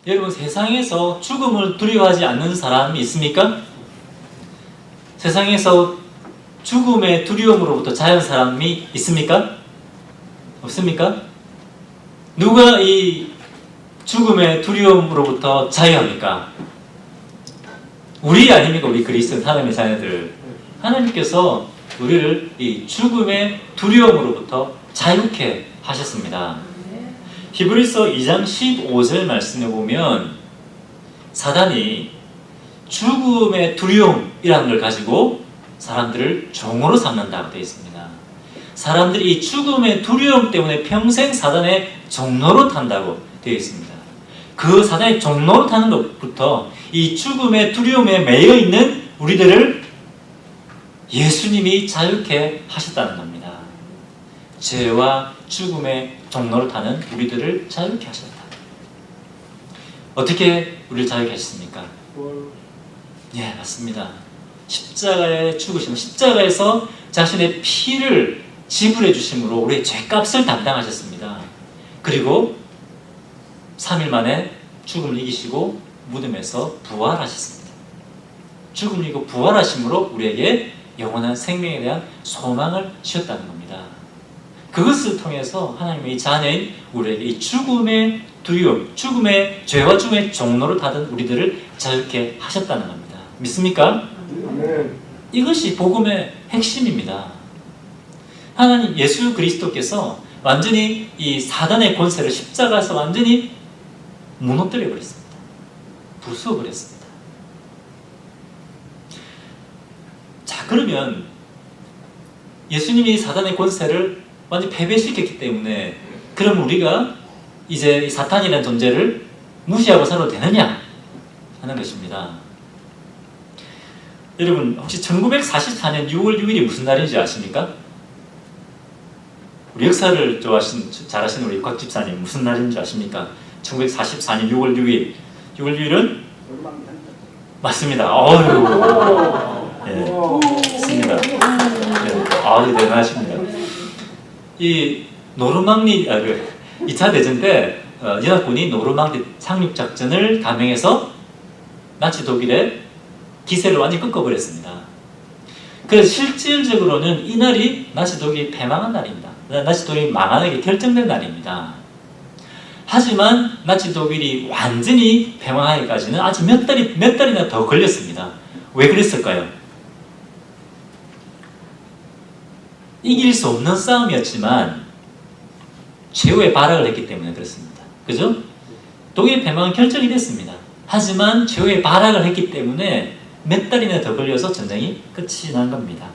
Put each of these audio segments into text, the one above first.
여러분, 세상에서 죽음을 두려워하지 않는 사람이 있습니까? 세상에서 죽음의 두려움으로부터 자유한 사람이 있습니까? 없습니까? 누가 이 죽음의 두려움으로부터 자유합니까? 우리 아닙니까? 우리 그리스도인 하나님의 자녀들. 하나님께서 우리를 이 죽음의 두려움으로부터 자유케 하셨습니다. 히브리서 2장 15절 말씀에 보면 사단이 죽음의 두려움이라는 걸 가지고 사람들을 종으로 삼는다고 되어 있습니다. 사람들이 이 죽음의 두려움 때문에 평생 사단의 종로로 탄다고 되어 있습니다. 그 사단의 종로로 타는 것부터 이 죽음의 두려움에 매여 있는 우리들을 예수님이 자유케 하셨다는 겁니다. 죄와 죽음의 종로를 타는 우리들을 자유케 하셨다. 어떻게 우리를 자유케 하셨습니까? 예, 맞습니다. 십자가에 죽으시면 십자가에서 자신의 피를 지불해 주심으로 우리의 죄값을 담당하셨습니다. 그리고 3일 만에 죽음을 이기시고 무덤에서 부활하셨습니다. 죽음을 이기고 부활하심으로 우리에게 영원한 생명에 대한 소망을 주셨다는 겁니다. 그것을 통해서 하나님의 자녀인 우리에게 이 죽음의 두려움, 죽음의 죄와 죽음의 종로를 타던 우리들을 자유케 하셨다는 겁니다. 믿습니까? 네. 이것이 복음의 핵심입니다. 하나님 예수 그리스도께서 완전히 이 사단의 권세를 십자가에서 완전히 무너뜨려 버렸습니다. 부수어 버렸습니다. 자, 그러면 예수님이 사단의 권세를 완전히 패배시켰기 때문에 그럼 우리가 이제 이 사탄이라는 존재를 무시하고 살아도 되느냐 하는 것입니다. 여러분, 혹시 1944년 6월 6일이 무슨 날인지 아십니까? 우리 역사를 잘 아시는 우리 곽 집사님 무슨 날인지 아십니까? 1944년 6월 6일. 6월 6일은? 맞습니다. 어휴. 네, 맞습니다. 네, 아주 대단하십니다. 이 노르망디, 2차 대전 때 연합군이 노르망디 상륙작전을 감행해서 나치 독일의 기세를 완전히 꺾어버렸습니다. 그래서 실질적으로는 이날이 나치 독일이 패망한 날입니다. 나치 독일이 망하는 게 결정된 날입니다. 하지만 나치 독일이 완전히 패망하기까지는 아직 몇 달이나 더 걸렸습니다. 왜 그랬을까요? 이길 수 없는 싸움이었지만 최후의 발악을 했기 때문에 그렇습니다. 그죠? 독일 패망은 결정이 됐습니다. 하지만 최후의 발악을 했기 때문에 몇 달이나 더 걸려서 전쟁이 끝이 난 겁니다.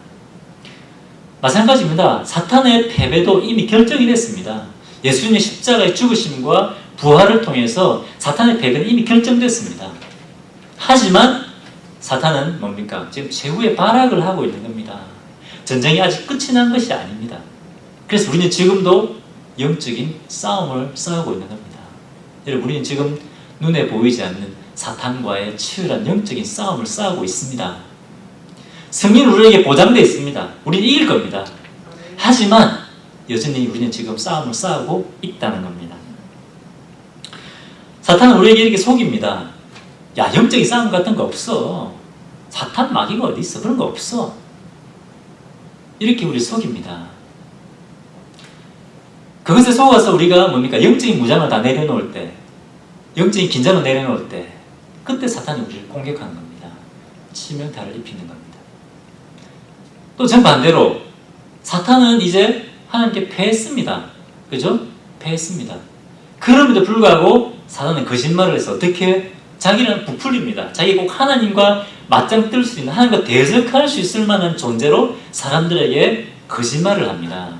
마찬가지입니다. 사탄의 패배도 이미 결정이 됐습니다. 예수님의 십자가의 죽으심과 부활을 통해서 사탄의 패배는 이미 결정됐습니다. 하지만 사탄은 뭡니까? 지금 최후의 발악을 하고 있는 겁니다. 전쟁이 아직 끝이 난 것이 아닙니다. 그래서 우리는 지금도 영적인 싸움을 싸우고 있는 겁니다. 여러분, 우리는 지금 눈에 보이지 않는 사탄과의 치열한 영적인 싸움을 싸우고 있습니다. 승리는 우리에게 보장되어 있습니다. 우리는 이길 겁니다. 하지만 여전히 우리는 지금 싸움을 싸우고 있다는 겁니다. 사탄은 우리에게 이렇게 속입니다. 야, 영적인 싸움 같은 거 없어. 사탄 마귀가 어디 있어? 그런 거 없어. 이렇게 우리 속입니다. 그것에 속아서 우리가 뭡니까? 영적인 무장을 다 내려놓을 때, 영적인 긴장을 내려놓을 때, 그때 사탄이 우리를 공격하는 겁니다. 치명타를 입히는 겁니다. 또 정반대로 사탄은 이제 하나님께 패했습니다. 그죠? 패했습니다. 그럼에도 불구하고 사탄은 거짓말을 해서 어떻게 자기는 부풀립니다. 자기가 꼭 하나님과 맞짱 뜰 수 있는, 하나님과 대적할 수 있을 만한 존재로 사람들에게 거짓말을 합니다.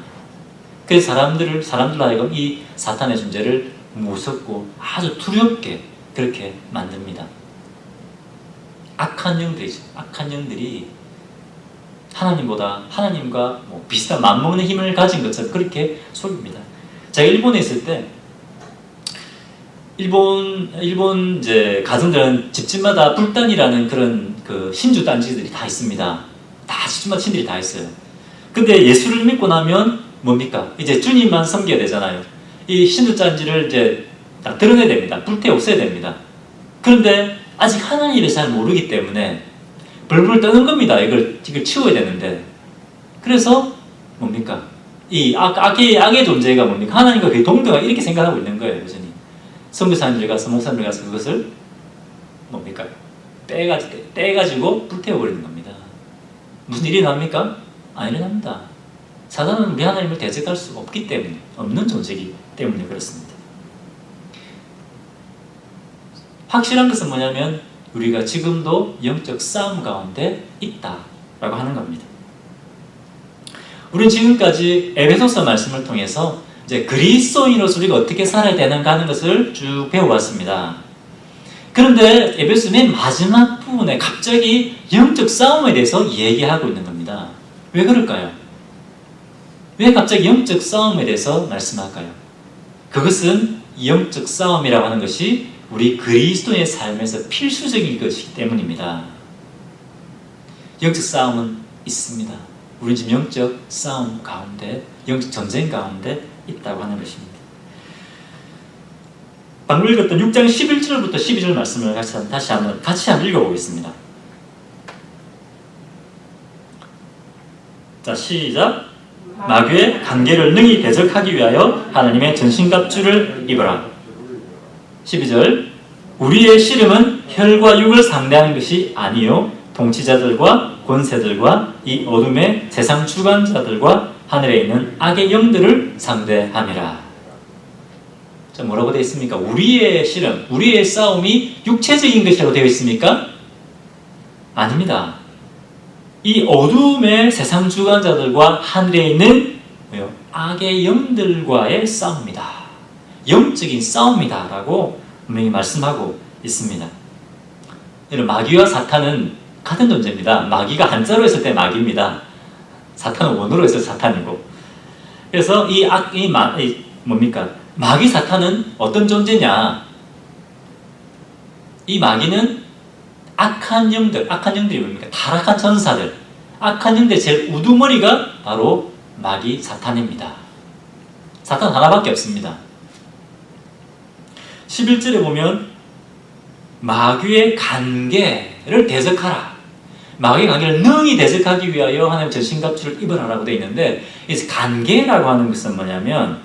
그래서 사람들 하여금 이 사탄의 존재를 무섭고 아주 두렵게 그렇게 만듭니다. 악한 영들이죠. 악한 영들이 하나님과 비슷한 맞먹는 힘을 가진 것처럼 그렇게 속입니다. 제가 일본에 있을 때 일본 이제 가정들은 집집마다 불단이라는 그런 그 신주 단지들이 다 있습니다. 다 집집마다 신들이 다 있어요. 근데 예수를 믿고 나면 뭡니까? 이제 주님만 섬겨야 되잖아요. 이 신주 단지를 이제 다 드러내야 됩니다. 불태워 없애야 됩니다. 그런데 아직 하나님을 잘 모르기 때문에 벌벌 떠는 겁니다. 이걸 치워야 되는데. 그래서 뭡니까? 이 악의 존재가 뭡니까? 하나님과 거의 동등하게 이렇게 생각하고 있는 거예요. 여전히. 선교사님들 가서 목사님들 가서 그것을 뭡니까? 떼가지고 불태워버리는 겁니다. 무슨 일이 납니까? 안 일어납니다. 사단은 우리 하나님을 대적할 수 없기 때문에, 없는 존재이기 때문에 그렇습니다. 확실한 것은 뭐냐면 우리가 지금도 영적 싸움 가운데 있다라고 하는 겁니다. 우리는 지금까지 에베소서 말씀을 통해서 이제 그리스도인으로서 우리가 어떻게 살아야 되는가 하는 것을 쭉 배워왔습니다. 그런데 에베소 맨 마지막 부분에 갑자기 영적 싸움에 대해서 얘기하고 있는 겁니다. 왜 그럴까요? 왜 갑자기 영적 싸움에 대해서 말씀할까요? 그것은 영적 싸움이라고 하는 것이 우리 그리스도의 삶에서 필수적인 것이기 때문입니다. 영적 싸움은 있습니다. 우리는 지금 영적 싸움 가운데, 영적 전쟁 가운데 있다고 하는 것입니다. 방금 읽었던 6장 11절부터 12절 말씀을 같이 한번 읽어보겠습니다. 자, 시작. 마귀의 관계를 능히 대적하기 위하여 하나님의 전신갑주를 입어라. 12절. 우리의 씨름은 혈과 육을 상대하는 것이 아니요 통치자들과 권세들과 이 어둠의 세상 주관자들과 하늘에 있는 악의 영들을 상대함이라. 자, 뭐라고 되어 있습니까? 우리의 씨름, 우리의 싸움이 육체적인 것이라고 되어 있습니까? 아닙니다. 이 어둠의 세상 주관자들과 하늘에 있는 악의 영들과의 싸움이다. 영적인 싸움이다 라고 분명히 말씀하고 있습니다. 마귀와 사탄은 같은 존재입니다. 마귀가 한자로 했을 때 마귀입니다. 사탄은 원어로 했을 때 사탄이고. 그래서 뭡니까? 마귀 사탄은 어떤 존재냐? 이 마귀는 악한 영들이 뭡니까? 타락한 천사들, 악한 영들의 제일 우두머리가 바로 마귀 사탄입니다. 사탄 하나밖에 없습니다. 11절에 보면 마귀의 관계를 대적하라. 마귀의 관계를 능히 대적하기 위하여 하나님의 전신갑주를 입으라라고 되어 있는데, 이 관계라고 하는 것은 뭐냐면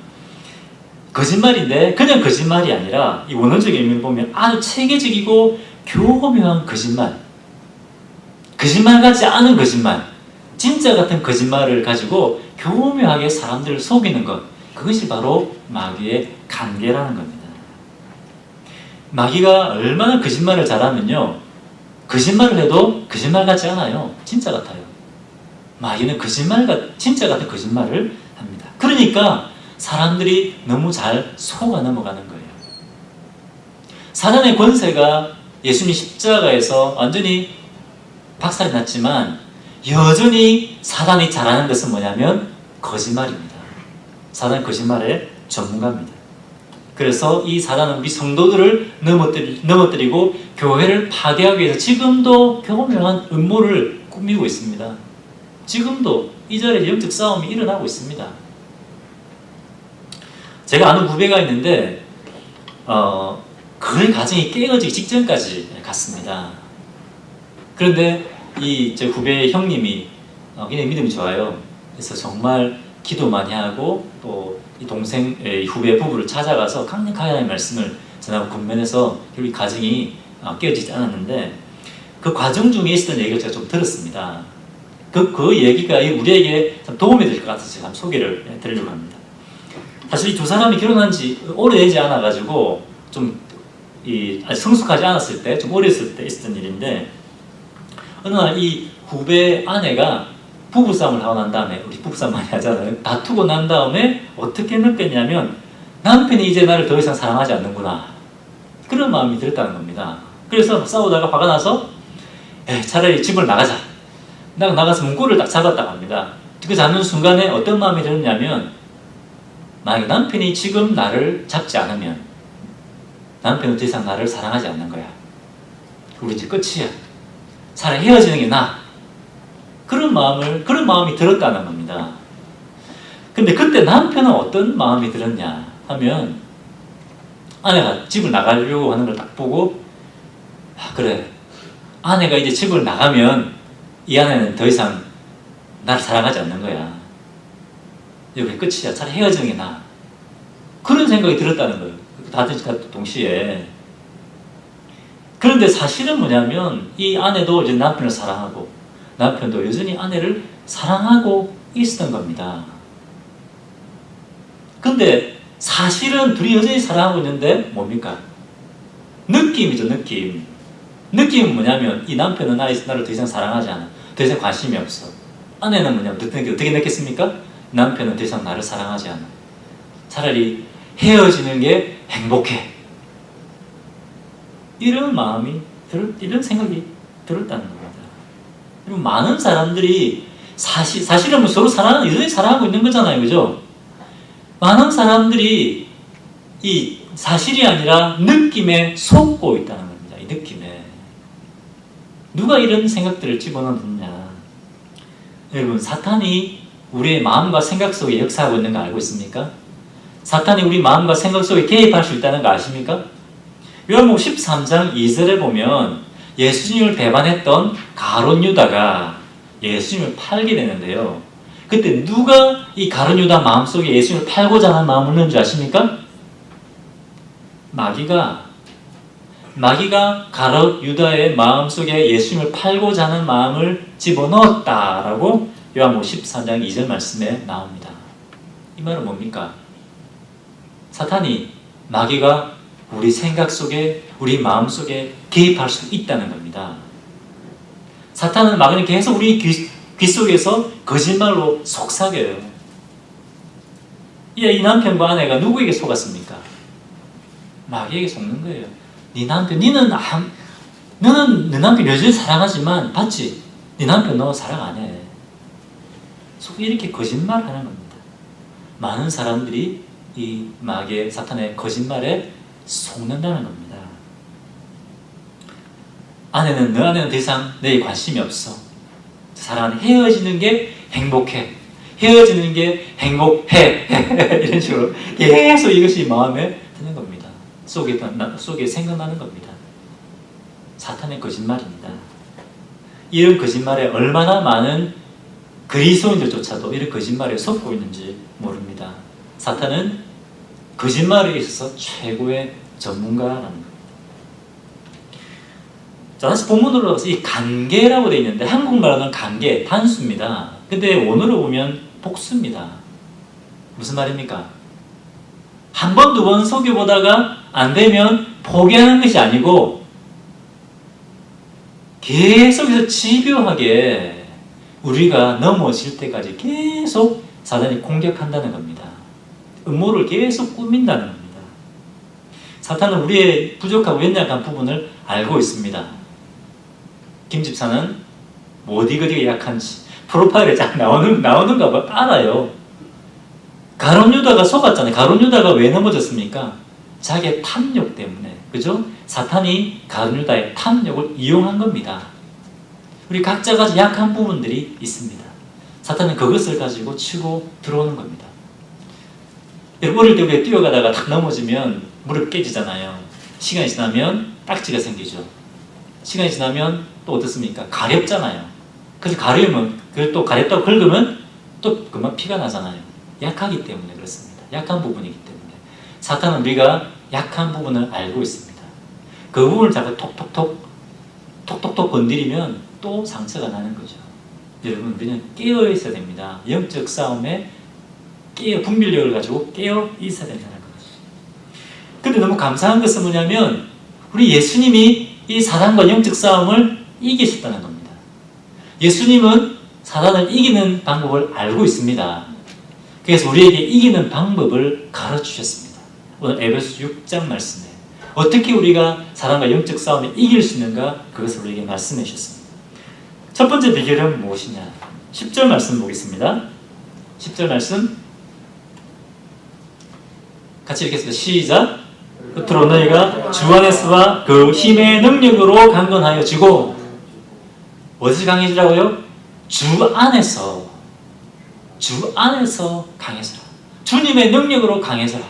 거짓말인데 그냥 거짓말이 아니라 이 원어적인 의미를 보면 아주 체계적이고 교묘한 거짓말, 거짓말 같지 않은 거짓말, 진짜 같은 거짓말을 가지고 교묘하게 사람들을 속이는 것, 그것이 바로 마귀의 관계라는 겁니다. 마귀가 얼마나 거짓말을 잘하면요, 거짓말을 해도 거짓말 같지 않아요. 진짜 같아요. 마귀는 진짜 같은 거짓말을 합니다. 그러니까 사람들이 너무 잘 속아 넘어가는 거예요. 사단의 권세가 예수님 십자가에서 완전히 박살이 났지만 여전히 사단이 잘하는 것은 뭐냐면 거짓말입니다. 사단은 거짓말의 전문가입니다. 그래서 이 사단은 우리 성도들을 넘어뜨리고 교회를 파괴하기 위해서 지금도 교묘한 음모를 꾸미고 있습니다. 지금도 이 자리에 영적 싸움이 일어나고 있습니다. 제가 아는 후배가 있는데 그 가정이 깨어지기 직전까지 갔습니다. 그런데 제 후배 형님이 굉장히 믿음이 좋아요. 그래서 정말 기도 많이 하고 또 이 후배 부부를 찾아가서 강력하게 하나님의 말씀을 전하고 권면해서 결국 이 가정이 깨어지지 않았는데, 그 과정 중에 있었던 얘기를 제가 좀 들었습니다. 그 얘기가 우리에게 참 도움이 될 것 같아서 제가 소개를 드리려고 합니다. 사실 이 두 사람이 결혼한 지 오래되지 않아가지고 아직 성숙하지 않았을 때, 좀 어렸을 때 있었던 일인데, 어느 날 이 후배 아내가 부부싸움을 하고 난 다음에, 우리 부부싸움 많이 하잖아요. 다투고 난 다음에 어떻게 느꼈냐면 남편이 이제 나를 더 이상 사랑하지 않는구나, 그런 마음이 들었다는 겁니다. 그래서 싸우다가 화가 나서 차라리 집을 나가자, 나가서 문고리를 딱 잡았다고 합니다. 그 잡는 순간에 어떤 마음이 들었냐면, 만약에 남편이 지금 나를 잡지 않으면 남편은 더 이상 나를 사랑하지 않는 거야. 우리 이제 끝이야. 차라리 헤어지는 게 나아. 그런 마음이 들었다는 겁니다. 근데 그때 남편은 어떤 마음이 들었냐 하면, 아내가 집을 나가려고 하는 걸 딱 보고 그래, 아내가 이제 집을 나가면 이 아내는 더 이상 나를 사랑하지 않는 거야. 여기 끝이야. 차라리 헤어지는 게 나아. 그런 생각이 들었다는 거예요. 다들 동시에. 그런데 사실은 뭐냐면 이 아내도 이제 남편을 사랑하고 남편도 여전히 아내를 사랑하고 있었던 겁니다. 근데 사실은 둘이 여전히 사랑하고 있는데 뭡니까? 느낌이죠, 느낌. 느낌은 뭐냐면 이 남편은 나를 더 이상 사랑하지 않아. 더 이상 관심이 없어. 아내는 뭐냐면 어떻게 느꼈습니까? 남편은 더 이상 나를 사랑하지 않아. 차라리 헤어지는 게 행복해. 이런 마음이, 이런 생각이 들었다는 겁니다. 그리고 많은 사람들이 사실은 뭐 서로 여전히 사랑하고 있는 거잖아요. 그죠? 많은 사람들이 이 사실이 아니라 느낌에 속고 있다는 겁니다. 이 느낌에. 누가 이런 생각들을 집어넣느냐. 여러분, 사탄이 우리의 마음과 생각 속에 역사하고 있는 거 알고 있습니까? 사탄이 우리 마음과 생각 속에 개입할 수 있다는 거 아십니까? 요한복음 13장 2절에 보면 예수님을 배반했던 가룟 유다가 예수님을 팔게 되는데요. 그때 누가 이 가룟 유다 마음속에 예수님을 팔고자 하는 마음을 넣는 줄 아십니까? 마귀가 가룟 유다의 마음속에 예수님을 팔고자 하는 마음을 집어넣었다라고 요한복음 13장 2절 말씀에 나옵니다. 이 말은 뭡니까? 마귀가 우리 생각 속에, 우리 마음 속에 개입할 수 있다는 겁니다. 마귀는 계속 우리 귀 속에서 거짓말로 속삭여요. 이 남편과 아내가 누구에게 속았습니까? 마귀에게 속는 거예요. 너는 네 남편 여전히 사랑하지만 봤지? 네 남편 너 사랑 안 해. 이렇게 거짓말하는 겁니다. 많은 사람들이 이 마귀의 사탄의 거짓말에 속는다는 겁니다. 너 아내는 더 이상 내게 관심이 없어. 사랑은 헤어지는 게 행복해. 헤어지는 게 행복해. 이런 식으로 계속 이것이 마음에 드는 겁니다. 속에 생각나는 겁니다. 사탄의 거짓말입니다. 이런 거짓말에 얼마나 많은 그리스도인들조차도 이런 거짓말에 속고 있는지 모릅니다. 사탄은 거짓말에 있어서 최고의 전문가라는 겁니다. 자, 다시 본문으로 가서 이 관계라고 되어 있는데 한국말로는 관계, 단수입니다. 근데 원어로 보면 복수입니다. 무슨 말입니까? 한 번, 두 번 속여보다가 안 되면 포기하는 것이 아니고 계속해서 집요하게 우리가 넘어질 때까지 계속 사단이 공격한다는 겁니다. 음모를 계속 꾸민다는 겁니다. 사탄은 우리의 부족하고 연약한 부분을 알고 있습니다. 김 집사는 어디가 약한지 프로파일에 쫙 나오는가 봐. 알아요. 가룟 유다가 속았잖아요. 가룟 유다가 왜 넘어졌습니까? 자기의 탐욕 때문에. 그죠? 사탄이 가룟 유다의 탐욕을 이용한 겁니다. 우리 각자가 약한 부분들이 있습니다. 사탄은 그것을 가지고 치고 들어오는 겁니다. 어릴 때 우리가 뛰어가다가 탁 넘어지면 무릎 깨지잖아요. 시간이 지나면 딱지가 생기죠. 시간이 지나면 또 어떻습니까? 가렵잖아요. 그래서 가려면, 그걸 또 가렵다고 긁으면 또 그만 피가 나잖아요. 약하기 때문에 그렇습니다. 약한 부분이기 때문에. 사탄은 우리가 약한 부분을 알고 있습니다. 그 부분을 자꾸 톡톡톡 건드리면 또 상처가 나는 거죠. 여러분, 우리는 깨어 있어야 됩니다. 영적 싸움에 분별력을 가지고 깨어 있어야 된다는 거죠. 근데 너무 감사한 것은 뭐냐면 우리 예수님이 이 사단과 영적 싸움을 이기셨다는 겁니다. 예수님은 사단을 이기는 방법을 알고 있습니다. 그래서 우리에게 이기는 방법을 가르치셨습니다. 오늘 에베소 6장 말씀에 어떻게 우리가 사단과 영적 싸움을 이길 수 있는가 그것을 우리에게 말씀해 주셨습니다. 첫 번째 비결은 무엇이냐? 10절 말씀 보겠습니다. 10절 말씀 같이 읽겠습니다. 시작. 끝으로 너희가 주 안에서와 그 힘의 능력으로 강건하여지고 어디서 강해지라고요? 주 안에서 강해져라. 주님의 능력으로 강해져라.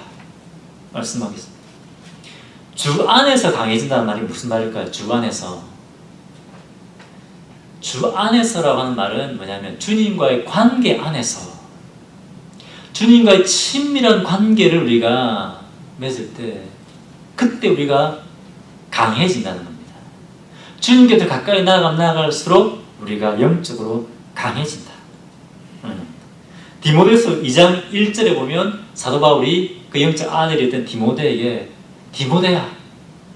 말씀하겠습니다. 주 안에서 강해진다는 말이 무슨 말일까요? 주 안에서. 주 안에서라고 하는 말은 뭐냐면 주님과의 관계 안에서, 주님과의 친밀한 관계를 우리가 맺을 때 그때 우리가 강해진다는 겁니다. 주님께 더 가까이 나아갈수록 우리가 영적으로 강해진다. 디모데서 2장 1절에 보면 사도 바울이 그 영적 아들이었던 디모데에게 디모데야,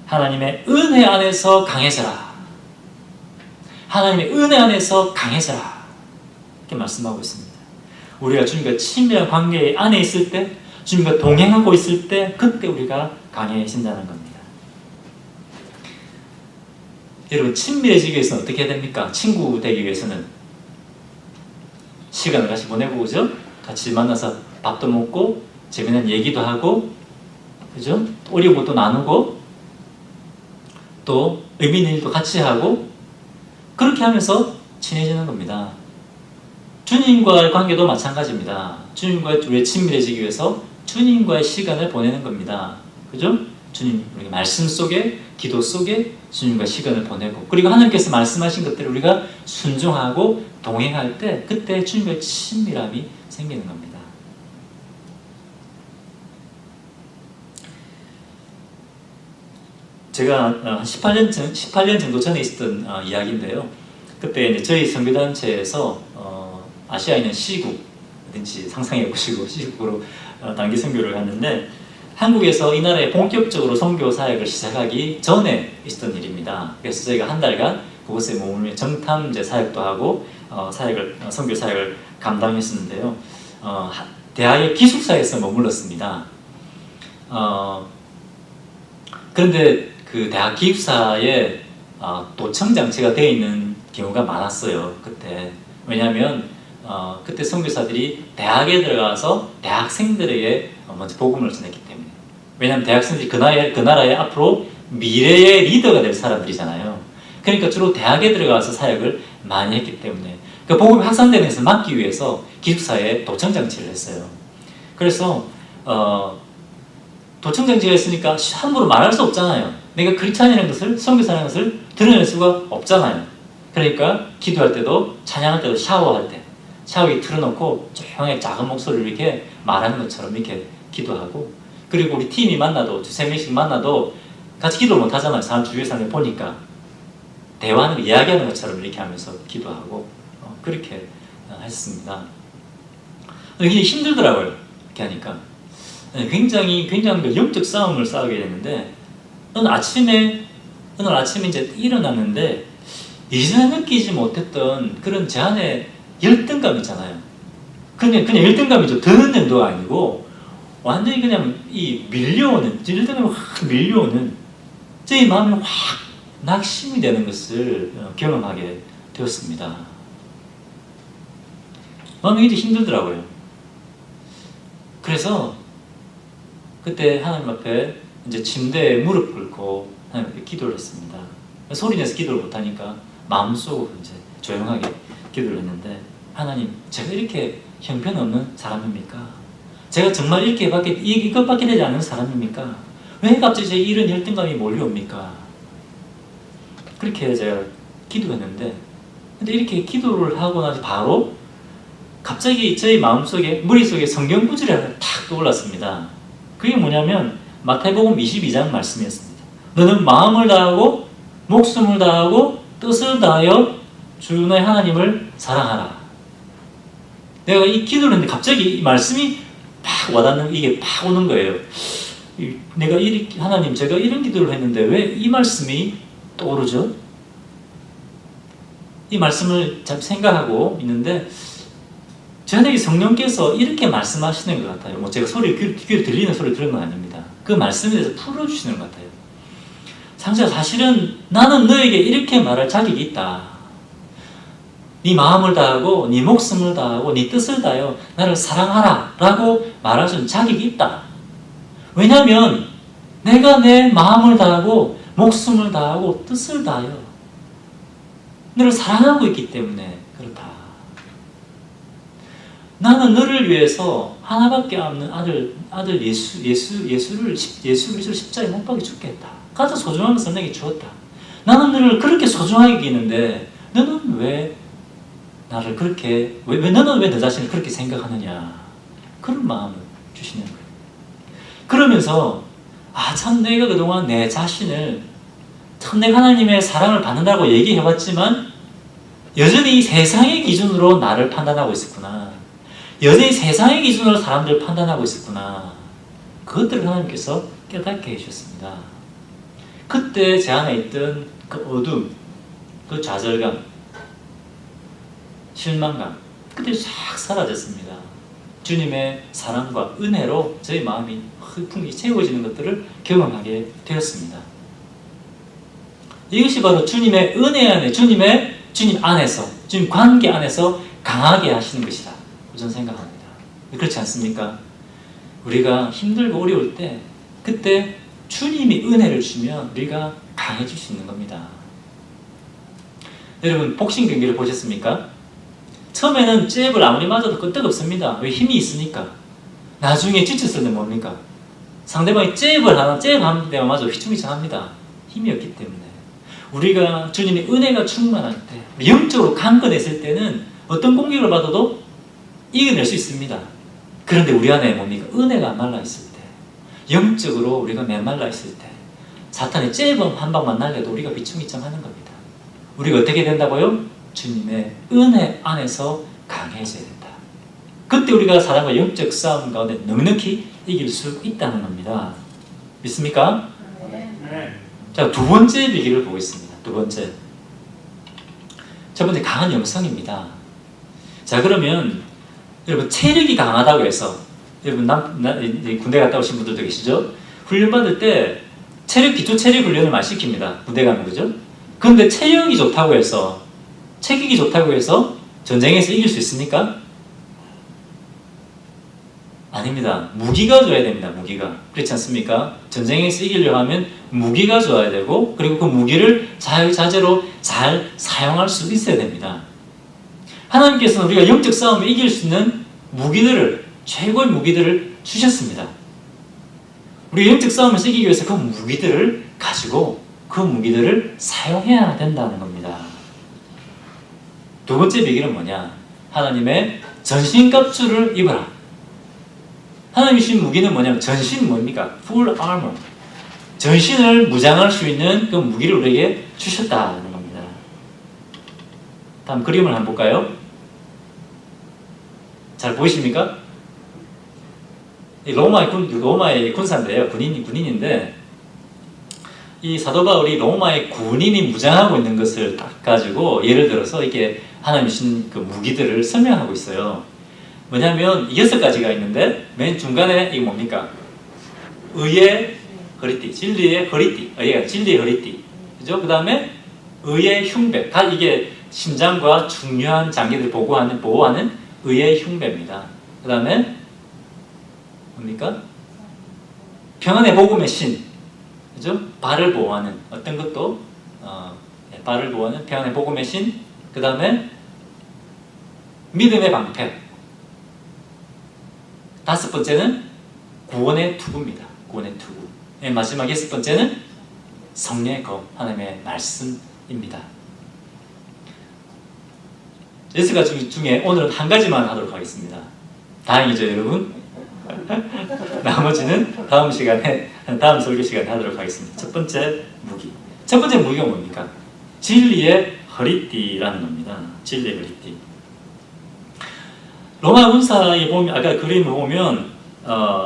하나님의 은혜 안에서 강해져라. 하나님의 은혜 안에서 강해져라. 이렇게 말씀하고 있습니다. 우리가 주님과 친밀한 관계 안에 있을 때, 주님과 동행하고 있을 때 그때 우리가 강해진다는 겁니다. 여러분, 친밀해지기 위해서는 어떻게 해야 됩니까? 친구 되기 위해서는 시간을 같이 보내고, 그죠? 같이 만나서 밥도 먹고 재미난 얘기도 하고, 그죠? 어려운 것도 나누고 또 의미 있는 일도 같이 하고, 그렇게 하면서 친해지는 겁니다. 주님과의 관계도 마찬가지입니다. 주님과 우리 친밀해지기 위해서 주님과의 시간을 보내는 겁니다. 그죠? 주님, 우리 말씀 속에, 기도 속에 주님과 시간을 보내고, 그리고 하나님께서 말씀하신 것들을 우리가 순종하고 동행할 때 그때 주님과의 친밀함이 생기는 겁니다. 제가 18년 정도 전에 있었던 이야기인데요. 그때 이제 저희 선교단체에서 아시아에 있는 시국, 어딘지 상상해 보시고 시국으로 단기 선교를 갔는데, 한국에서 이 나라에 본격적으로 선교 사역을 시작하기 전에 있었던 일입니다. 그래서 저희가 한 달간 그곳에 머물며 정탐제 사역도 하고 선교 사역을 감당했었는데요. 대학의 기숙사에서 머물렀습니다. 그런데 그 대학 기숙사에 도청 장치가 되어 있는 경우가 많았어요. 그때. 왜냐하면 그때 선교사들이 대학에 들어가서 대학생들에게 먼저 복음을 전했기 때문에. 왜냐하면 대학생들이 그 나라의 앞으로 미래의 리더가 될 사람들이잖아요. 그러니까 주로 대학에 들어가서 사역을 많이 했기 때문에 그 복음이 확산되는 것을 막기 위해서 기숙사에 도청 장치를 했어요. 그래서 도청 장치가 있으니까 함부로 말할 수 없잖아요. 내가 크리스찬이라는 것을, 선교사라는 것을 드러낼 수가 없잖아요. 그러니까 기도할 때도, 찬양할 때도, 샤워할 때 샤워기 틀어놓고 조용하게 작은 목소리로 이렇게 말하는 것처럼 이렇게 기도하고, 그리고 우리 팀이 만나도, 2-3명씩 만나도 같이 기도를 못 하잖아요. 사람 주위의 사람을 보니까. 대화하는, 이야기하는 것처럼 이렇게 하면서 기도하고, 그렇게 했습니다. 이게 힘들더라고요. 이렇게 하니까. 굉장히 영적 싸움을 싸우게 되는데, 어느 아침에 이제 일어났는데, 이전에 느끼지 못했던 그런 제 안에 열등감 있잖아요. 그냥 열등감이죠. 드는 정도가 아니고, 완전히 그냥 열등감이 확 밀려오는, 제 마음이 확 낙심이 되는 것을 경험하게 되었습니다. 마음이 굉장히 힘들더라고요. 그래서 그때 하나님 앞에 이제 침대에 무릎 꿇고 하나님 앞에 기도를 했습니다. 소리 내서 기도를 못하니까 마음속으로 이제 조용하게 기도를 했는데, 하나님, 제가 이렇게 형편없는 사람입니까? 제가 정말 이것밖에 되지 않는 사람입니까? 왜 갑자기 이런 열등감이 몰려옵니까? 그렇게 제가 기도했는데, 근데 이렇게 기도를 하고 나서 바로 갑자기 저희 마음속에, 머릿속에 성경 구절이 하나 탁 떠올랐습니다. 그게 뭐냐면 마태복음 22장 말씀이었습니다. 너는 마음을 다하고 목숨을 다하고 뜻을 다하여 주 너의 하나님을 사랑하라. 내가 이 기도를 했는데 갑자기 이 말씀이 팍 와닿는, 이게 팍 오는 거예요. 하나님, 제가 이런 기도를 했는데 왜 이 말씀이 떠오르죠? 이 말씀을 잘 생각하고 있는데, 저에게 성령께서 이렇게 말씀하시는 것 같아요. 뭐 제가 귀에 들리는 소리 들은 건 아닙니다. 그 말씀에 대해서 풀어주시는 것 같아요. 상수야, 사실은 나는 너에게 이렇게 말할 자격이 있다. 네 마음을 다하고 네 목숨을 다하고 네 뜻을 다하여 나를 사랑하라 라고 말할 수 있는 자격이 있다. 왜냐하면 내가 내 마음을 다하고 목숨을 다하고 뜻을 다하여 너를 사랑하고 있기 때문에 그렇다. 나는 너를 위해서 하나밖에 없는 아들 예수 그리스도를 십자가에 못 박여 죽겠다. 가장 소중한 것을 내게 주었다. 나는 너를 그렇게 소중하게 여기는데 너는 왜 나를 그렇게 너는 왜 너 자신을 그렇게 생각하느냐. 그런 마음을 주시는 거예요. 그러면서 참 내가 그동안 내 자신을 참 내가 하나님의 사랑을 받는다고 얘기해왔지만 여전히 세상의 기준으로 나를 판단하고 있었구나. 여전히 세상의 기준으로 사람들을 판단하고 있었구나. 그것들을 하나님께서 깨닫게 해주셨습니다. 그때 제 안에 있던 그 어둠, 그 좌절감, 실망감, 그때 싹 사라졌습니다. 주님의 사랑과 은혜로 저희 마음이 풍기 채워지는 것들을 경험하게 되었습니다. 이것이 바로 주님의 은혜 안에, 주님 안에서, 주님 관계 안에서 강하게 하시는 것이다. 저는 생각합니다. 그렇지 않습니까? 우리가 힘들고 어려울 때, 그때 주님이 은혜를 주시면 우리가 강해질 수 있는 겁니다. 여러분, 복싱 경기를 보셨습니까? 처음에는 잽을 아무리 맞아도 끄떡없습니다. 왜? 힘이 있으니까. 나중에 지쳤을 때 뭡니까? 상대방이 잽을 한 대만 맞아도 휘청휘청합니다. 힘이 없기 때문에. 우리가 주님의 은혜가 충만할 때, 영적으로 강건했을 때는 어떤 공격을 받아도 이겨낼 수 있습니다. 그런데 우리 안에 뭡니까? 은혜가 말라있을 때, 영적으로 우리가 메말라 있을 때, 사탄의 잽 한 방만 날려도 우리가 휘청휘청하는 겁니다. 우리가 어떻게 된다고요? 주님의 은혜 안에서 강해져야 된다. 그때 우리가 사람과 영적 싸움 가운데 넉넉히 이길 수 있다는 겁니다. 믿습니까? 네. 자, 두 번째 비결을 보겠습니다. 두 번째. 첫 번째, 강한 영성입니다. 자, 그러면 여러분, 체력이 강하다고 해서, 여러분 군대 갔다 오신 분들도 계시죠? 훈련 받을 때 기초 체력 훈련을 많이 시킵니다. 군대 가면, 그죠? 그런데 체력이 좋다고 해서, 체격이 좋다고 해서 전쟁에서 이길 수 있습니까? 아닙니다. 무기가 좋아야 됩니다. 무기가. 그렇지 않습니까? 전쟁에서 이기려고 하면 무기가 좋아야 되고, 그리고 그 무기를 자유자재로 잘 사용할 수 있어야 됩니다. 하나님께서는 우리가 영적 싸움에 이길 수 있는 무기들을, 최고의 무기들을 주셨습니다. 우리가 영적 싸움을 이기기 위해서 그 무기들을 가지고 그 무기들을 사용해야 된다는 겁니다. 두 번째 비결은 뭐냐? 하나님의 전신갑주를 입어라. 하나님이 주신 무기는 뭐냐면, 전신 뭡니까? Full armor. 전신을 무장할 수 있는 그 무기를 우리에게 주셨다는 겁니다. 다음 그림을 한번 볼까요? 잘 보이십니까? 로마의 군사인데요. 군인인데, 이 사도 바울이 로마의 군인이 무장하고 있는 것을 딱 가지고 예를 들어서 이렇게 하나님이 주신 그 무기들을 설명하고 있어요. 뭐냐면 6가지가 있는데, 맨 중간에 이게 뭡니까? 의의 허리띠, 진리의 허리띠, 진리의 허리띠, 그죠? 그 다음에 의의 흉배, 이게 심장과 중요한 장기들을 보호하는 의의 흉배입니다. 그 다음에 뭡니까? 평안의 복음의 신, 그죠? 발을 보호하는 어떤 것도 발을 보호하는 평안의 복음의 신, 그 다음에 믿음의 방패. 5번째는 구원의 투구입니다. 구원의 투구. 마지막 6번째는 성령의 검, 하나님의 말씀입니다. 6가지 중에 오늘은 한 가지만 하도록 하겠습니다. 다행이죠, 여러분? 나머지는 다음 설교 시간에 하도록 하겠습니다. 첫 번째 무기가 뭡니까? 진리의 허리띠라는 겁니다. 진리의 허리띠. 로마 군사에 보면, 아까 그림을 보면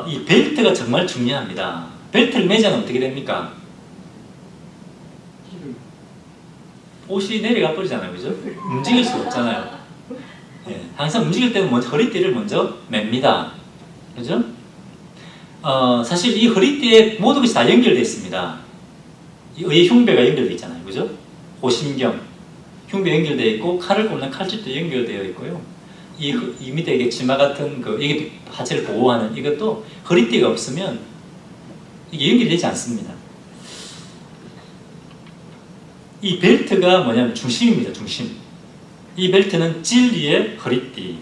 이 벨트가 정말 중요합니다. 벨트를 매자면 어떻게 됩니까? 옷이 내려가 버리잖아요, 그죠? 움직일 수 없잖아요. 항상 움직일 때는 먼저 허리띠를 먼저 맵니다, 그죠? 사실 이 허리띠에 모든 것이 다 연결되어 있습니다. 이 흉배가 연결되어 있잖아요, 그죠? 호신경, 흉배 연결되어 있고, 칼을 꼽는 칼집도 연결되어 있고요. 이 밑에 이게 치마 같은 이게 하체를 보호하는 이것도 허리띠가 없으면 이게 연결되지 않습니다. 이 벨트가 뭐냐면 중심입니다. 중심. 이 벨트는 진리의 허리띠입니다.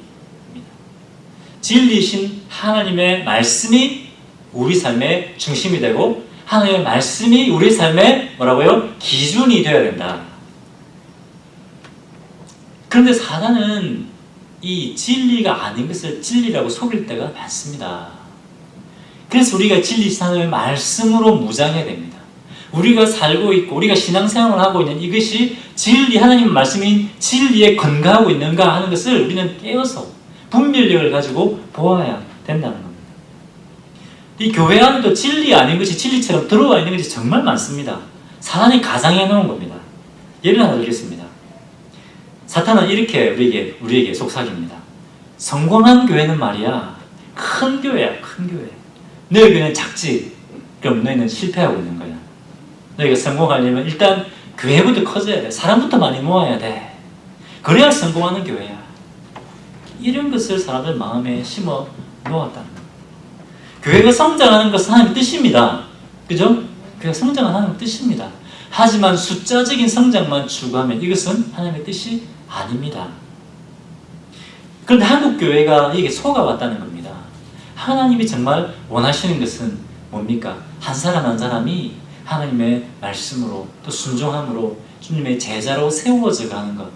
진리신 하나님의 말씀이 우리 삶의 중심이 되고 하나님의 말씀이 우리 삶의 뭐라고요? 기준이 되어야 된다. 그런데 사단은 이 진리가 아닌 것을 진리라고 속일 때가 많습니다. 그래서 우리가 진리신 하나님의 말씀으로 무장해야 됩니다. 우리가 살고 있고 우리가 신앙생활을 하고 있는 이것이 진리, 하나님 말씀인 진리에 근거하고 있는가 하는 것을 우리는 깨어서 분별력을 가지고 보아야 된다는 겁니다. 이 교회 안에도 진리 아닌 것이 진리처럼 들어와 있는 것이 정말 많습니다. 사단이 가장해 놓은 겁니다. 예를 하나 들겠습니다. 사탄은 이렇게 우리에게 속삭입니다. 성공한 교회는 말이야, 큰 교회야, 큰 교회. 너희 교회는 작지. 그럼 너희는 실패하고 있는 거야. 너희가 성공하려면 일단 교회부터 커져야 돼. 사람부터 많이 모아야 돼. 그래야 성공하는 교회야. 이런 것을 사람들 마음에 심어 놓았다는 겁니다. 교회가 성장하는 것은 하나님의 뜻입니다. 그죠? 교회가 성장하는 하나님의 뜻입니다. 하지만 숫자적인 성장만 추구하면 이것은 하나님의 뜻이 아닙니다. 그런데 한국 교회가 이게 속아왔다는 겁니다. 하나님이 정말 원하시는 것은 뭡니까? 한 사람 한 사람이 하나님의 말씀으로 또 순종함으로 주님의 제자로 세워져 가는 것,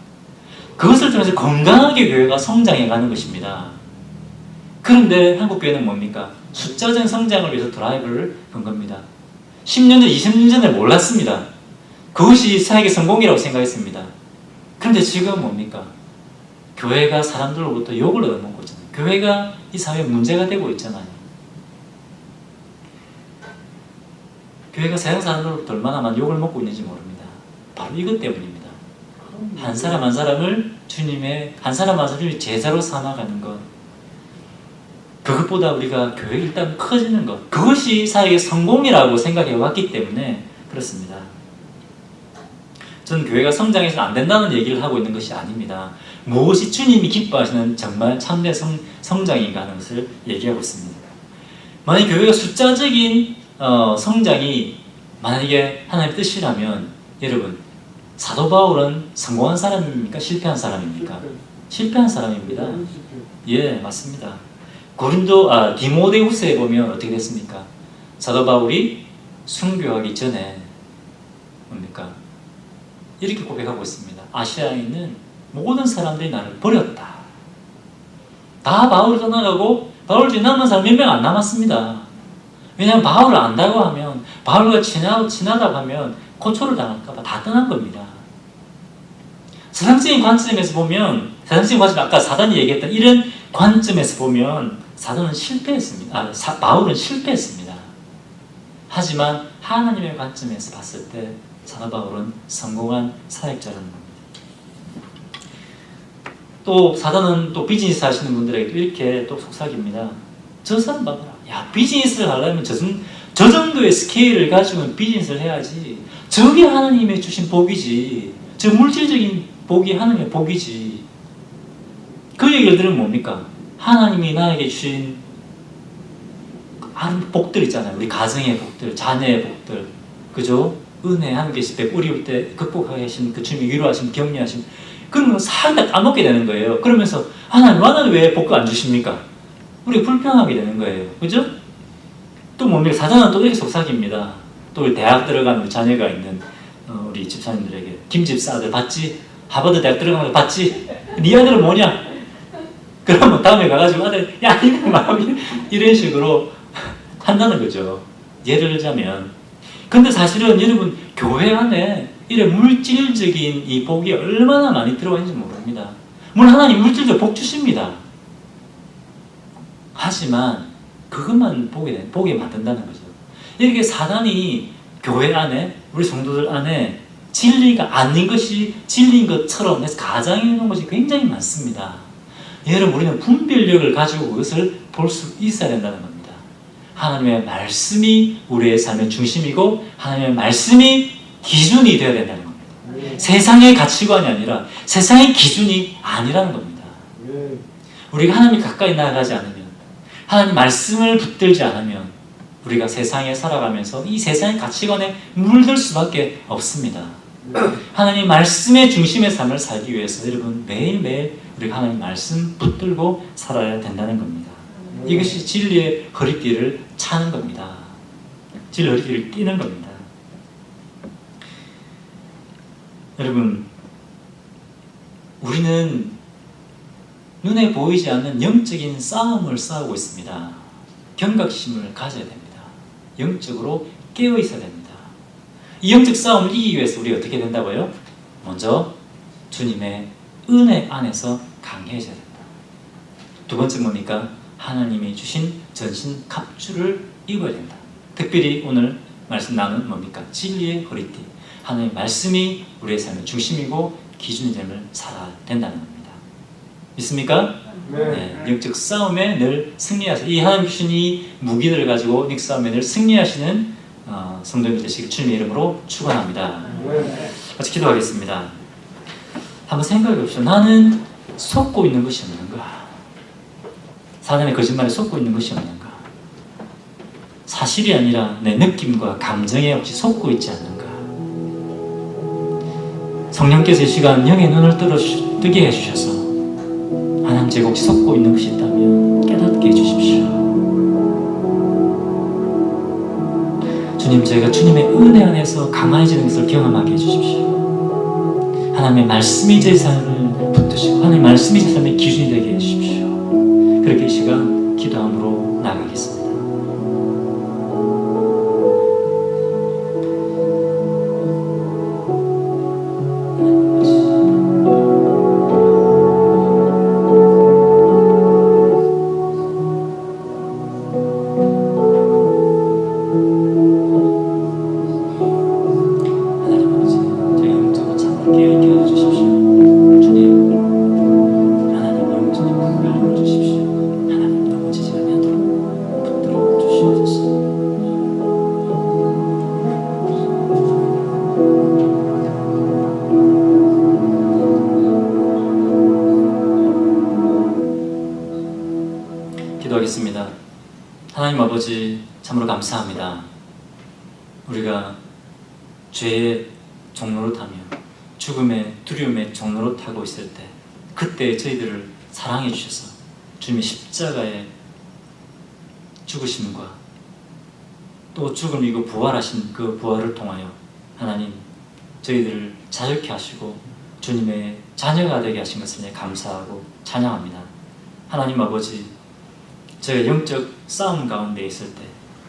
그것을 통해서 건강하게 교회가 성장해 가는 것입니다. 그런데 한국 교회는 뭡니까? 숫자적 성장을 위해서 드라이브를 건 겁니다. 10년 전, 20년 전에 몰랐습니다. 그것이 사역의 성공이라고 생각했습니다. 그런데 지금 뭡니까? 교회가 사람들로부터 욕을 얻어먹고 있잖아요. 교회가 이 사회에 문제가 되고 있잖아요. 교회가 세상 사람들로부터 얼마나 많은 욕을 먹고 있는지 모릅니다. 바로 이것 때문입니다. 한 사람 한 사람을 한 사람 한 사람을 제자로 삼아가는 것, 그것보다 우리가 교회가 일단 커지는 것, 그것이 사역의 성공이라고 생각해 왔기 때문에 그렇습니다. 저는 교회가 성장해서 안 된다는 얘기를 하고 있는 것이 아닙니다. 무엇이 주님이 기뻐하시는 정말 참된 성장인가 하는 것을 얘기하고 있습니다. 만약 교회가 숫자적인 성장이 만약에 하나님의 뜻이라면, 여러분, 사도 바울은 성공한 사람입니까? 실패한 사람입니까? 실패한 사람입니다. 예, 맞습니다. 디모데후서에 보면 어떻게 됐습니까? 사도 바울이 순교하기 전에 뭡니까? 이렇게 고백하고 있습니다. 아시아에 있는 모든 사람들이 나를 버렸다. 다 바울을 떠나가고 바울 뒤에 남은 사람 몇 명 안 남았습니다. 왜냐하면 바울을 안다고 하면, 바울과 친하다고 하면 고초를 당할까봐 다 떠난 겁니다. 세상적인 관점에서 보면, 아까 사단이 얘기했던 이런 관점에서 보면 사단은 실패했습니다. 바울은 실패했습니다. 하지만 하나님의 관점에서 봤을 때 사도 바울은 성공한 사역자라는 겁니다. 또 사단은 또 비즈니스 하시는 분들에게 이렇게 또 속삭입니다. 저 사람 봐봐라. 야, 비즈니스를 하려면 저 정도의 스케일을 가지고는 비즈니스를 해야지. 저게 하나님의 주신 복이지. 저 물질적인 복이 하나님의 복이지. 그 얘기를 들으면 뭡니까? 하나님이 나에게 주신 복들 있잖아요. 우리 가정의 복들, 자녀의 복들, 그죠? 은혜 한 개씩 때 어려울 때 극복하게 하신 그 주님이 위로하신, 격려하신, 그러면 싹 다 까먹게 되는 거예요. 그러면서 하나님 왜 복 안 주십니까? 우리가 불평하게 되는 거예요. 그죠? 또 뭡니까? 사단은 또 이렇게 속삭입니다. 또 우리 대학 들어간 우리 자녀가 있는 우리 집사님들에게, 김집사 아들 봤지? 하버드 대학 들어간 거 봤지? 네 아들은 뭐냐? 그러면 다음에 가가지고 아들, 야, 이거 막 이런 식으로 한다는 거죠. 예를 들자면. 근데 사실은 여러분, 교회 안에 이런 물질적인 이 복이 얼마나 많이 들어와 있는지 모릅니다. 물론 하나님 물질적 복 주십니다. 하지만 그것만 보게 만든다는 거죠. 이렇게 사단이 교회 안에, 우리 성도들 안에 진리가 아닌 것이 진리인 것처럼 해서 가장해 놓은 것이 굉장히 많습니다. 여러분, 우리는 분별력을 가지고 그것을 볼 수 있어야 된다는 겁니다. 하나님의 말씀이 우리의 삶의 중심이고 하나님의 말씀이 기준이 되어야 된다는 겁니다. 세상의 가치관이 아니라 세상의 기준이 아니라는 겁니다. 우리가 하나님 가까이 나아가지 않으면, 하나님 말씀을 붙들지 않으면 우리가 세상에 살아가면서 이 세상의 가치관에 물들 수밖에 없습니다. 하나님 말씀의 중심의 삶을 살기 위해서 여러분 매일매일 우리가 하나님 말씀 붙들고 살아야 된다는 겁니다. 이것이 진리의 허리띠를 차는 겁니다. 진리의 허리띠를 끼는 겁니다. 여러분, 우리는 눈에 보이지 않는 영적인 싸움을 싸우고 있습니다. 경각심을 가져야 됩니다. 영적으로 깨어 있어야 됩니다. 이 영적 싸움을 이기기 위해서 우리가 어떻게 된다고요? 먼저 주님의 은혜 안에서 강해져야 된다. 두 번째 뭡니까? 하나님이 주신 전신 갑주를 입어야 된다. 특별히 오늘 말씀 나눈 뭡니까? 진리의 허리띠. 하나님의 말씀이 우리의 삶의 중심이고 기준이 됨을 살아야 된다는 겁니다. 믿습니까? 네. 영적 싸움에 늘 승리하세요. 이 하나님 주신 이 무기들을 가지고 영적 싸움에 늘 승리하시는 성도님들 되시길 주님의 이름으로 축원합니다. 같이 기도하겠습니다. 한번 생각해 보십시오. 나는 속고 있는 것이 없는가? 사단의 거짓말에 속고 있는 것이 없는가? 사실이 아니라 내 느낌과 감정에 혹시 속고 있지 않는가? 성령께서 이 시간 영의 눈을 뜨게 해주셔서 하나님, 제가 혹시 속고 있는 것이 있다면 깨닫게 해주십시오. 주님, 제가 주님의 은혜 안에서 강해지는 것을 경험하게 해주십시오. 하나님의 말씀이 제 삶을 붙드시고 하나님의 말씀이 제 삶의 기준이 되게 해주십시오. 그렇게 이 시간 기도함으로 나가겠습니다. 기도하겠습니다. 하나님 아버지, 참으로 감사합니다. 우리가 죄의 종로를 타며 죽음의 두려움의 종로를 타고 있을 때, 그때 저희들을 사랑해 주셔서 주님의 십자가의 죽으심과 또 죽음이고 부활하신 그 부활을 통하여 하나님, 저희들을 자유케 하시고 주님의 자녀가 되게 하신 것을 감사하고 찬양합니다. 하나님 아버지, 저희가 영적 싸움 가운데 있을 때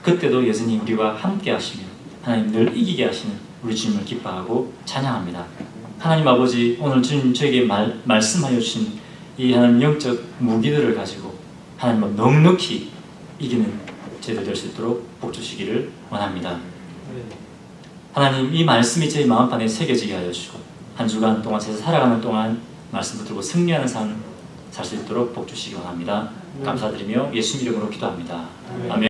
그때도 여전히 우리와 함께 하시며 하나님 늘 이기게 하시는 우리 주님을 기뻐하고 찬양합니다. 하나님 아버지, 오늘 주님 저에게 말씀하여 주신 이 하나님 영적 무기들을 가지고 하나님 넉넉히 이기는 저희들 될 수 있도록 복 주시기를 원합니다. 하나님, 이 말씀이 제 마음판에 새겨지게 하여 주시고 한 주간 동안 제가 살아가는 동안 말씀 붙들고 승리하는 삶 살 수 있도록 복 주시기 원합니다. 감사드리며 예수 이름으로 기도합니다. 아멘.